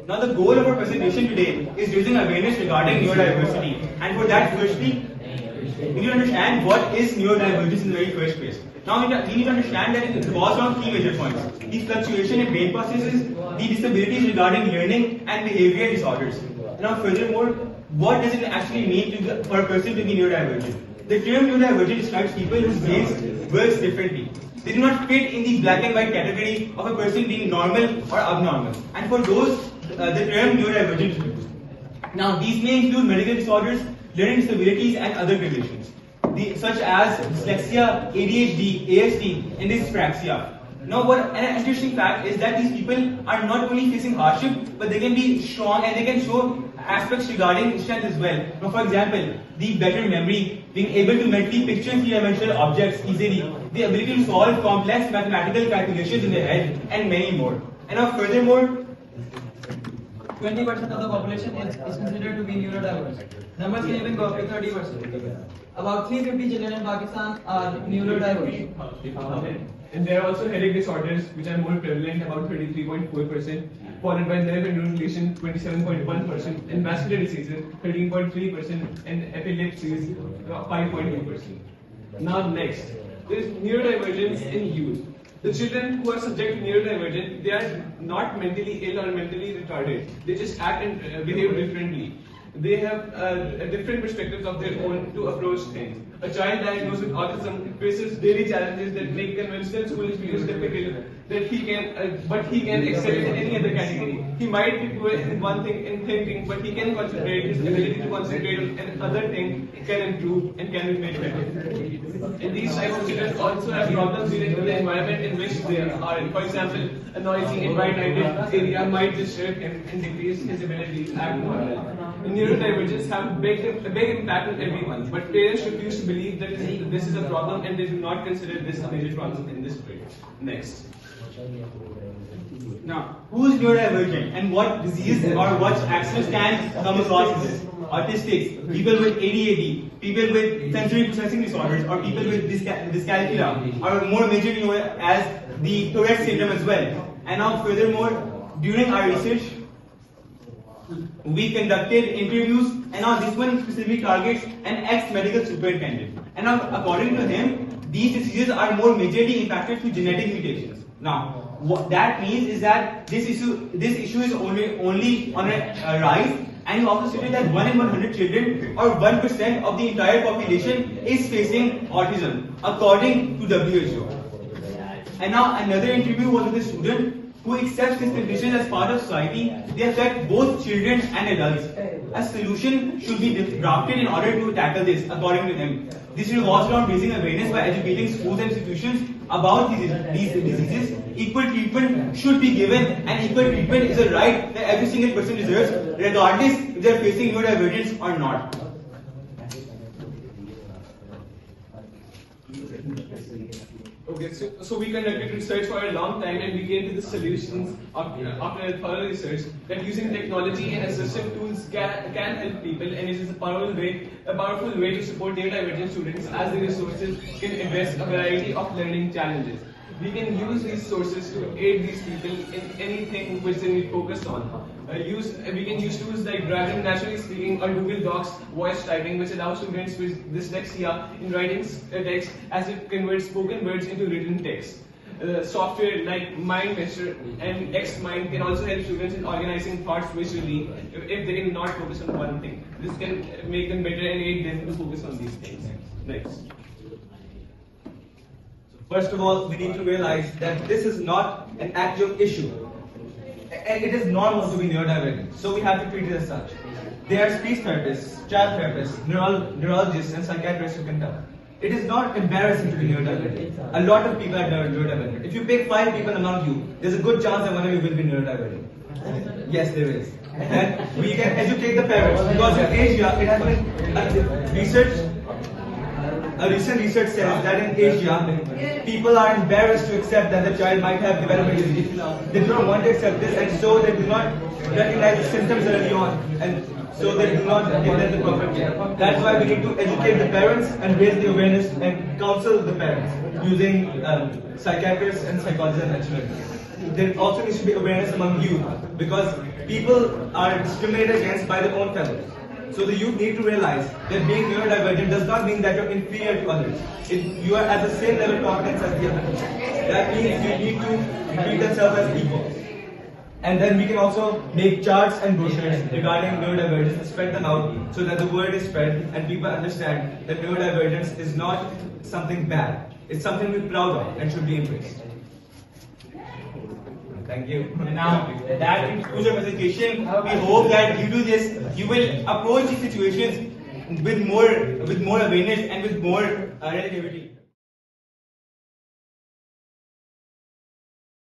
Now the goal of our presentation today is raising awareness regarding neurodiversity, and for that firstly, we need to understand what is neurodivergence in the very first place. Now we need to understand that it revolves around three major points: the fluctuation in brain processes, the disabilities regarding learning, and behavioral disorders. Now furthermore, what does it actually mean for a person to be neurodivergent? The term neurodivergent describes people whose brains works differently. They do not fit in the black and white category of a person being normal or abnormal. And for those, the term neurodivergent is used. Now, these may include medical disorders, learning disabilities, and other conditions, such as dyslexia, ADHD, ASD, and dyspraxia. Now, an interesting fact is that these people are not only facing hardship, but they can be strong and they can show aspects regarding strength as well. Now, for example, the better memory, being able to mentally picture three-dimensional objects easily, the ability to solve complex mathematical calculations in their head, and many more. And now, furthermore, 20% of the population is considered to be neurodiverse. Numbers can even go up to 30%. About 350 children in Pakistan are neurodiverse. And there are also headache disorders, which are more prevalent, about 33.4%, followed by nerve and neurodegeneration, 27.1%, and vascular diseases, 13.3%, and epilepsies, 5.2%. Now next, there is neurodivergence in youth. The children who are subject to neurodivergent, they are not mentally ill or mentally retarded. They just act and behave differently. They have different perspectives of their own to approach things. A child diagnosed with autism faces daily challenges that make conventional school experience difficult, but he can excel in any other category. He might be poor in one thing in thinking, but he can concentrate. His ability to concentrate on another thing can improve and can be made better. And these types of children also have problems related to the environment in which they are. For example, a noisy and bright-lighted area might disturb him and decrease his ability to act normal. Neurodivergence have a big impact on everyone, but parents refuse to believe that this is a problem and they do not consider this a major problem in this way. Next. Now, who is neurodivergent and what disease or what accidents can come across this? Autistics, people with ADHD, people with sensory processing disorders, or people with dyscalculia, or more majorly known as the Tourette syndrome as well. And now furthermore, during our research, we conducted interviews, and now this one specifically targets an ex-medical superintendent. And now, according to him, these diseases are more majorly impacted through genetic mutations. Now, what that means is that this issue is only on a rise, and he also stated that 1 in 100 children, or 1% of the entire population, is facing autism, according to WHO. And now, another interview was with a student who accepts this condition as part of society. They affect both children and adults. A solution should be drafted in order to tackle this, according to him. This revolves around raising awareness by educating schools and institutions about these diseases. Equal treatment should be given, and equal treatment is a right that every single person deserves, regardless if they are facing neurodivergence or not. Okay, so we conducted research for a long time and we came to the solutions after thorough research that using technology and assistive tools can help people, and it is a powerful way to support neurodivergent students as the resources can address a variety of learning challenges. We can use these sources to aid these people in anything which they need focused on. We can use tools like Dragon Naturally Speaking or Google Docs voice typing, which allows students with dyslexia in writing text as it converts spoken words into written text. Software like MindMeasure and XMind can also help students in organizing thoughts visually if they cannot focus on one thing. This can make them better and aid them to focus on these things. Next. First of all, we need to realize that this is not an actual issue. And it is normal to be neurodivergent, so we have to treat it as such. There are speech therapists, child therapists, neurologists, and psychiatrists who can tell. It is not embarrassing to be neurodivergent. A lot of people are neurodivergent. If you pick 5 people among you, there's a good chance that one of you will be neurodivergent. Yes, there is. And we can educate the parents, because in Asia, it has been a recent research says that in Asia, people are embarrassed to accept that the child might have developmental disease. They do not want to accept this, and so they do not recognize the symptoms early on, and so they do not give them the proper care. That's why we need to educate the parents and raise the awareness and counsel the parents using psychiatrists and psychologists and lecturers. There also needs to be awareness among youth because people are discriminated against by their own fellows. So the youth need to realize that being neurodivergent does not mean that you're inferior to others. You are at the same level of competence as the others. That means you need to treat themselves as equals. And then we can also make charts and brochures regarding neurodivergence and spread them out so that the word is spread and people understand that neurodivergence is not something bad. It's something to be proud of and should be embraced. Thank you. And now that concludes your presentation. We hope that due to this, you will approach these situations with more awareness and with more relativity.